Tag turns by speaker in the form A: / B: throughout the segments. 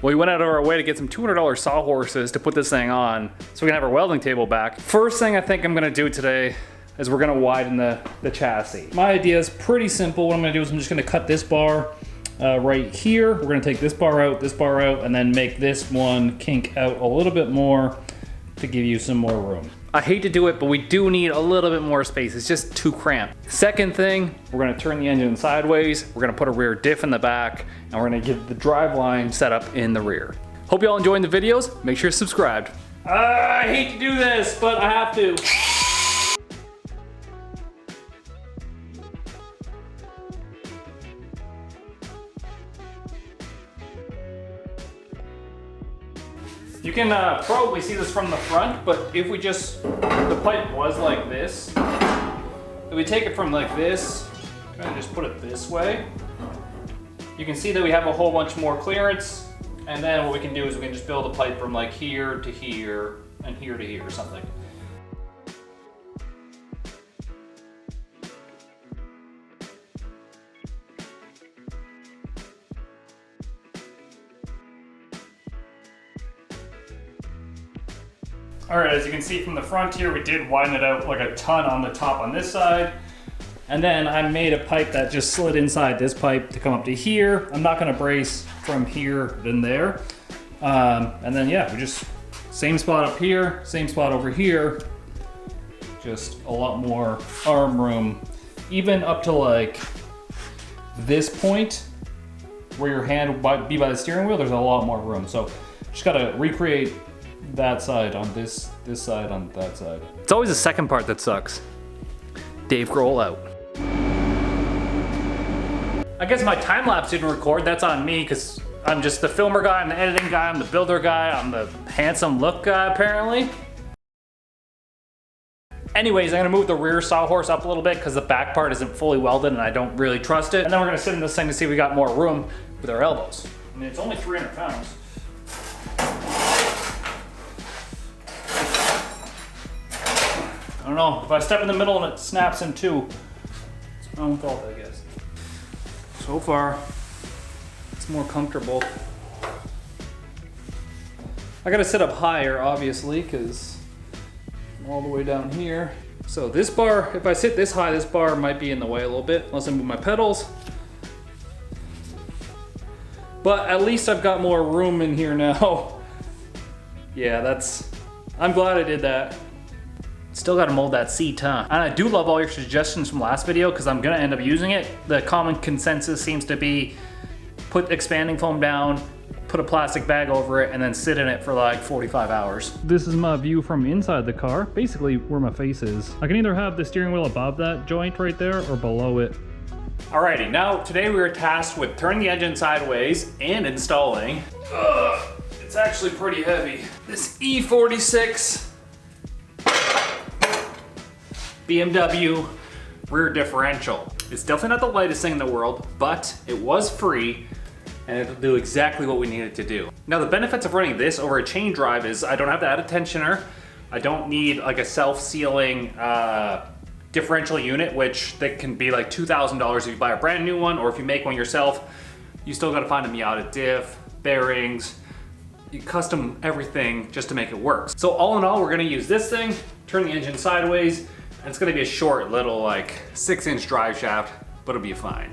A: Well, we went out of our way to get some $200 sawhorses to put this thing on so we can have our welding table back. First thing I think I'm gonna do today is we're gonna widen the chassis. My idea is pretty simple. What I'm gonna do is I'm just gonna cut this bar right here. We're gonna take this bar out, and then make this one kink out a little bit more to give you some more room. I hate to do it, but we do need a little bit more space. It's just too cramped. Second thing, we're gonna turn the engine sideways. We're gonna put a rear diff in the back, and we're gonna give the driveline set up in the rear. Hope y'all enjoying the videos. Make sure you're subscribed. I hate to do this, but I have to. You can probably see this from the front, but if we just, the pipe was like this. If we take it from like this, kind of just put it this way, you can see that we have a whole bunch more clearance. And then what we can do is we can just build a pipe from like here to here and here to here or something. All right, as you can see from the front here, we did widen it out like a ton on the top on this side. And then I made a pipe that just slid inside this pipe to come up to here. I'm not gonna brace from here than there. And then yeah, we just, same spot up here, same spot over here. Just a lot more arm room. Even up to like this point, where your hand would be by the steering wheel, there's a lot more room. So just gotta recreate that side on this side on that side. It's always the second part that sucks. Dave Grohl out. I guess my time lapse didn't record. That's on me because I'm just the filmer guy, I'm the editing guy, I'm the builder guy, I'm the handsome look guy apparently. Anyways, I'm gonna move the rear sawhorse up a little bit because the back part isn't fully welded and I don't really trust it. And then we're gonna sit in this thing to see if we got more room with our elbows. I mean, it's only 300 pounds. I don't know, if I step in the middle and it snaps in two, it's my own fault, I guess. So far, it's more comfortable. I gotta sit up higher, obviously, because I'm all the way down here. So this bar, if I sit this high, this bar might be in the way a little bit, unless I move my pedals. But at least I've got more room in here now. Yeah, I'm glad I did that. Still gotta mold that seat, huh? And I do love all your suggestions from last video because I'm gonna end up using it. The common consensus seems to be put expanding foam down, put a plastic bag over it, and then sit in it for like 45 hours. This is my view from inside the car, basically where my face is. I can either have the steering wheel above that joint right there or below it. Alrighty, now today we were tasked with turning the engine sideways and installing. It's actually pretty heavy. This E46 BMW rear differential. It's definitely not the lightest thing in the world, but it was free and it'll do exactly what we need it to do. Now the benefits of running this over a chain drive is I don't have to add a tensioner. I don't need like a self-sealing differential unit, which that can be like $2,000 if you buy a brand new one, or if you make one yourself, you still gotta find a Miata diff, bearings, you custom everything just to make it work. So all in all, we're gonna use this thing, turn the engine sideways, and it's gonna be a short little like 6-inch drive shaft, but it'll be fine.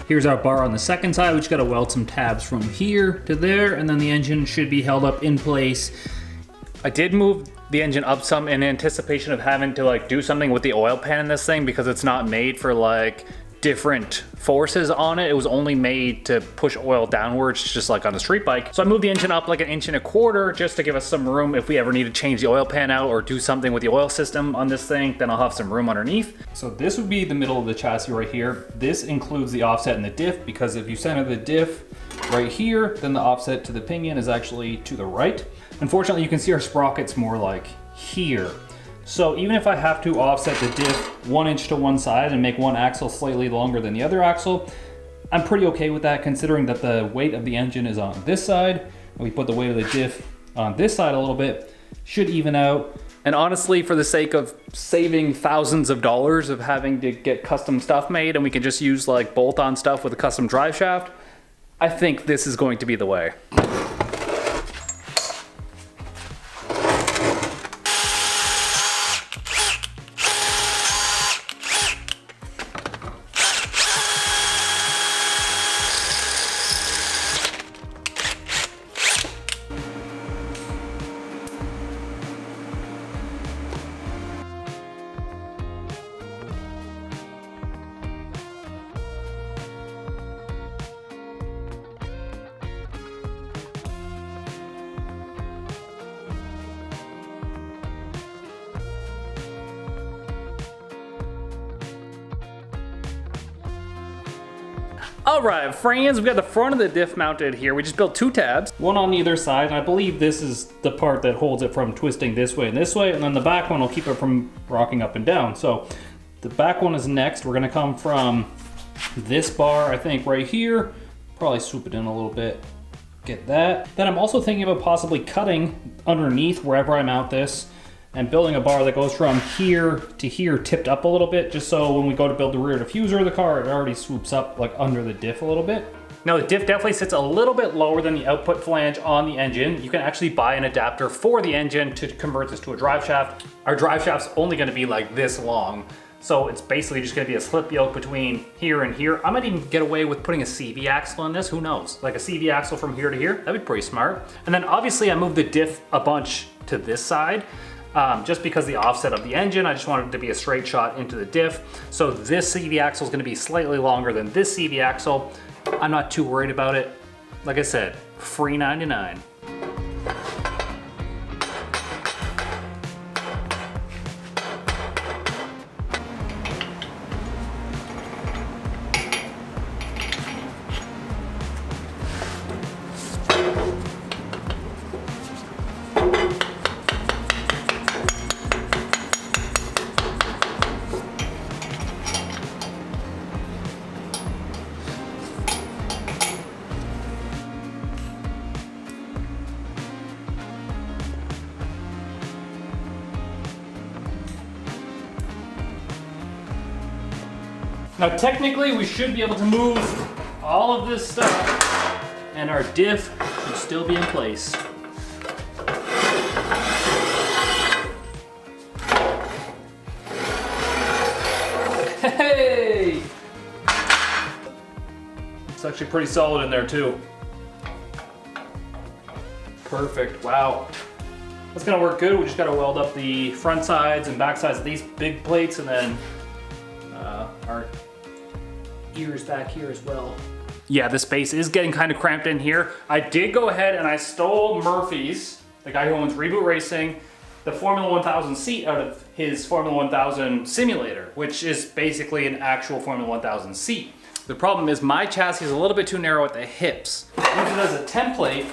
A: Here's our bar on the second side. We just gotta weld some tabs from here to there, and then the engine should be held up in place. I did move the engine up some in anticipation of having to like do something with the oil pan in this thing because it's not made for like different forces on it. It was only made to push oil downwards, just like on a street bike. So I moved the engine up like 1.25 inches just to give us some room if we ever need to change the oil pan out or do something with the oil system on this thing, then I'll have some room underneath. So this would be the middle of the chassis right here. This includes the offset in the diff, because if you center the diff right here, then the offset to the pinion is actually to the right. Unfortunately, you can see our sprockets more like here. So even if I have to offset the diff 1 inch to one side and make one axle slightly longer than the other axle, I'm pretty okay with that, considering that the weight of the engine is on this side, and we put the weight of the diff on this side a little bit, should even out. And honestly, for the sake of saving thousands of dollars of having to get custom stuff made, and we can just use like bolt-on stuff with a custom drive shaft, I think this is going to be the way. All right, friends, we've got the front of the diff mounted here. We just built 2 tabs, one on either side, and I believe this is the part that holds it from twisting this way, and then the back one will keep it from rocking up and down. So the back one is next. We're gonna come from this bar, I think right here, probably swoop it in a little bit, get that. Then I'm also thinking about possibly cutting underneath wherever I mount this and building a bar that goes from here to here, tipped up a little bit, just so when we go to build the rear diffuser of the car, it already swoops up like under the diff a little bit. Now the diff definitely sits a little bit lower than the output flange on the engine. You can actually buy an adapter for the engine to convert this to a drive shaft. Our drive shaft's only gonna be like this long, so it's basically just gonna be a slip yoke between here and here. I might even get away with putting a CV axle in this, who knows? Like a CV axle from here to here, that'd be pretty smart. And then obviously I moved the diff a bunch to this side, just because the offset of the engine, I just wanted it to be a straight shot into the diff. So this CV axle is gonna be slightly longer than this CV axle. I'm not too worried about it. Like I said, free 99. Now technically we should be able to move all of this stuff and our diff should still be in place. Hey! It's actually pretty solid in there too. Perfect, wow. That's gonna work good. We just gotta weld up the front sides and back sides of these big plates, and then our ears back here as well. Yeah, the space is getting kind of cramped in here. I did go ahead and I stole Murphy's, the guy who owns Reboot Racing, the Formula 1000 seat out of his Formula 1000 simulator, which is basically an actual Formula 1000 seat. The problem is my chassis is a little bit too narrow at the hips. Use it as a template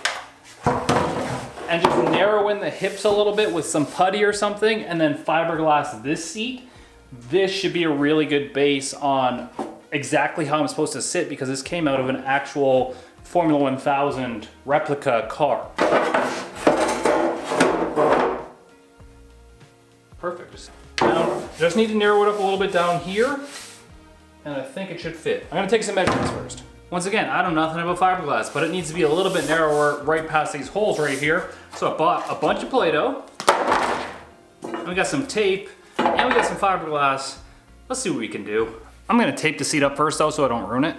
A: and just narrow in the hips a little bit with some putty or something, and then fiberglass this seat. This should be a really good base on exactly how I'm supposed to sit, because this came out of an actual Formula 1000 replica car. Perfect. Now, just need to narrow it up a little bit down here, and I think it should fit. I'm gonna take some measurements first. Once again, I know nothing about fiberglass, but it needs to be a little bit narrower right past these holes right here. So I bought a bunch of Play-Doh, and we got some tape, and we got some fiberglass. Let's see what we can do. I'm gonna tape the seat up first though, so I don't ruin it.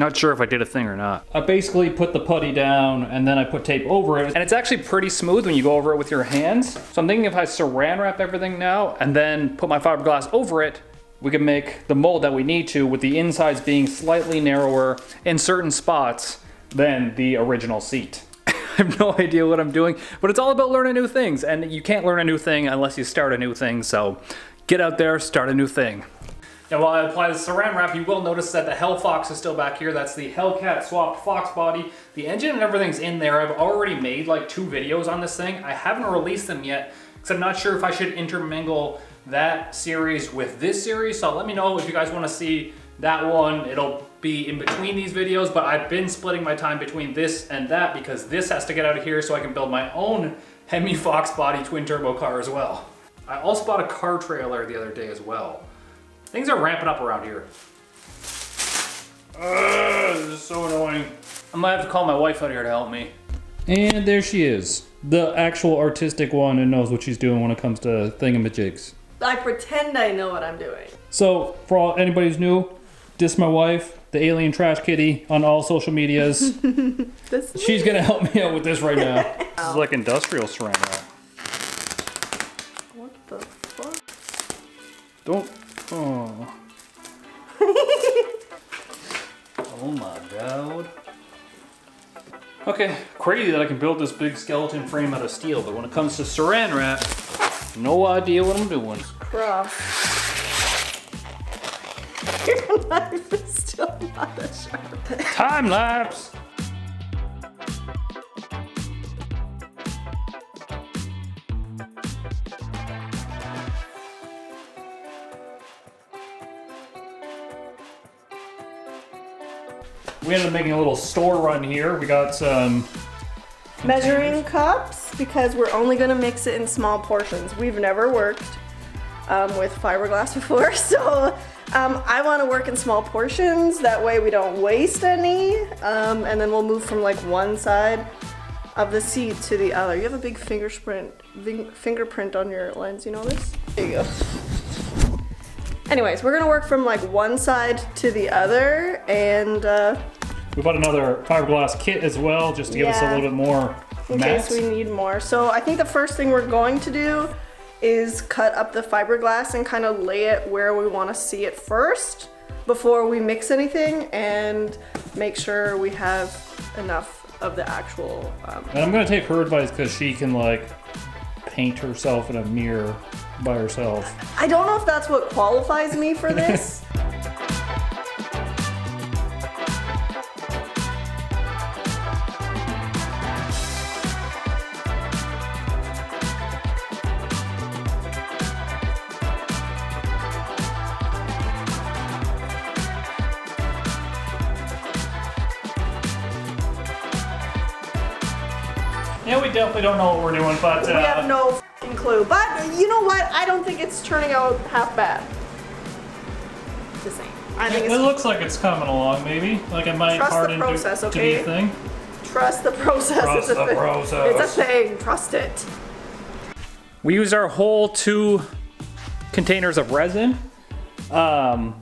A: Not sure if I did a thing or not. I basically put the putty down and then I put tape over it. And it's actually pretty smooth when you go over it with your hands. So I'm thinking if I saran wrap everything now and then put my fiberglass over it, we can make the mold that we need to, with the insides being slightly narrower in certain spots than the original seat. I have no idea what I'm doing, but it's all about learning new things, and you can't learn a new thing unless you start a new thing, so get out there, start a new thing. Now while I apply the saran wrap, you will notice that the Hellfox is still back here. That's the Hellcat swapped Fox body. The engine and everything's in there. I've already made like 2 videos on this thing. I haven't released them yet, because I'm not sure if I should intermingle that series with this series, so let me know if you guys want to see that one. It'll be in between these videos, but I've been splitting my time between this and that because this has to get out of here so I can build my own Hemi Fox body twin turbo car as well. I also bought a car trailer the other day as well. Things are ramping up around here. This is so annoying. I might have to call my wife out here to help me. And there she is, the actual artistic one who knows what she's doing when it comes to thingamajigs.
B: I pretend I know what I'm doing.
A: So, for anybody who's new, this is my wife, the alien trash kitty, on all social medias. She's gonna help me out with this right now. This is like industrial saran wrap.
B: What the fuck?
A: Don't. Oh. Oh my god. Okay, crazy that I can build this big skeleton frame out of steel, but when it comes to saran wrap, no idea what I'm doing.
B: Cross. Your knife is still not as sharp.
A: Time lapse! We ended up making a little store run here. We got some
B: measuring cups because we're only gonna mix it in small portions. We've never worked with fiberglass before, so I want to work in small portions. That way we don't waste any, and then we'll move from like one side of the seat to the other. You have a big fingerprint on your lens. You know this? There you go. Anyways, we're gonna work from like one side to the other, and
A: we bought another fiberglass kit as well, just to give us a little bit more
B: in case we need more. So I think the first thing we're going to do is cut up the fiberglass and kind of lay it where we want to see it first before we mix anything, and make sure we have enough of the actual.
A: And I'm gonna take her advice because she can like paint herself in a mirror by herself.
B: I don't know if that's what qualifies me for this.
A: Yeah, we definitely don't know what we're doing, but
B: we have no f***ing clue. But you know what? I don't think it's turning out half bad. Just saying. I think
A: it looks like it's coming along, maybe. Like it might harden to be a thing.
B: Trust the process.
A: Trust the process.
B: It's a thing. Trust it.
A: We used our whole 2 containers of resin. The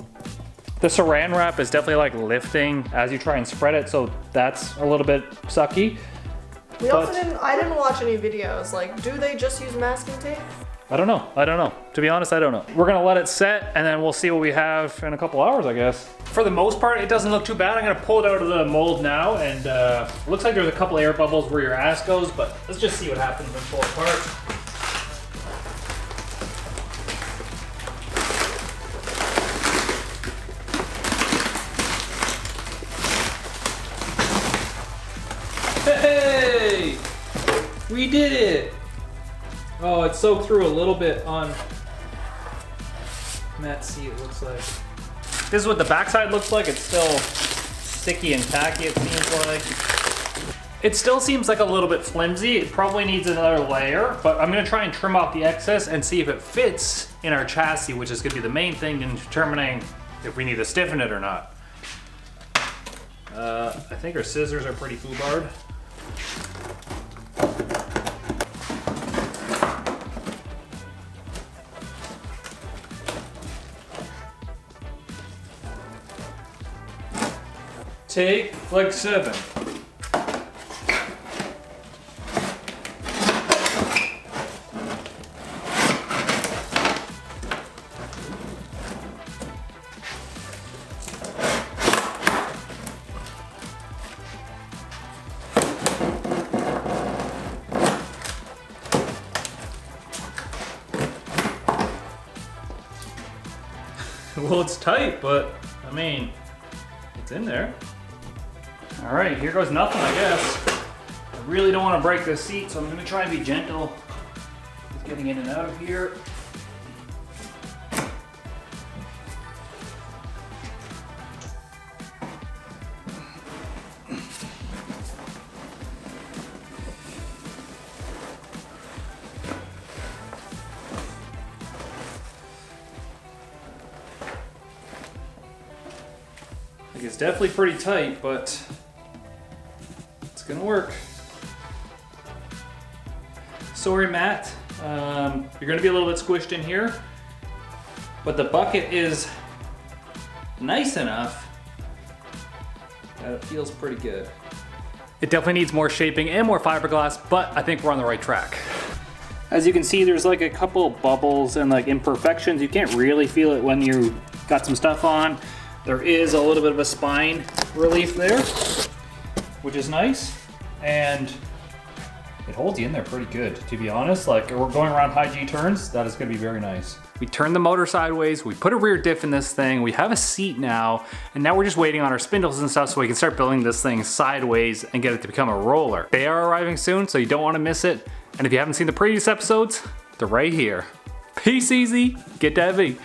A: saran wrap is definitely like lifting as you try and spread it, so that's a little bit sucky.
B: I didn't watch any videos. Like, do they just use masking tape?
A: I don't know. To be honest, I don't know. We're gonna let it set and then we'll see what we have in a couple hours, I guess. For the most part, it doesn't look too bad. I'm gonna pull it out of the mold now, and it looks like there's a couple air bubbles where your ass goes, but let's just see what happens when we pull it apart. Hey! We did it! Oh, it soaked through a little bit on that seat, it looks like. This is what the backside looks like. It's still sticky and tacky, it seems like. It still seems like a little bit flimsy. It probably needs another layer, but I'm gonna try and trim off the excess and see if it fits in our chassis, which is gonna be the main thing in determining if we need to stiffen it or not. I think our scissors are pretty foobarred. take like 7. Well, it's tight, but I mean, it's in there. All right, here goes nothing, I guess. I really don't want to break this seat, so I'm gonna try and be gentle with getting in and out of here. It's definitely pretty tight, but it's gonna work. Sorry, Matt. You're gonna be a little bit squished in here, but the bucket is nice enough that it feels pretty good. It definitely needs more shaping and more fiberglass, but I think we're on the right track. As you can see, there's like a couple bubbles and like imperfections. You can't really feel it when you got some stuff on. There is a little bit of a spine relief there, which is nice, and it holds you in there pretty good, to be honest. Like, we're going around high G turns, that is gonna be very nice. We turned the motor sideways, we put a rear diff in this thing, we have a seat now, and now we're just waiting on our spindles and stuff so we can start building this thing sideways and get it to become a roller. They are arriving soon, so you don't wanna miss it. And if you haven't seen the previous episodes, they're right here. Peace easy, get heavy.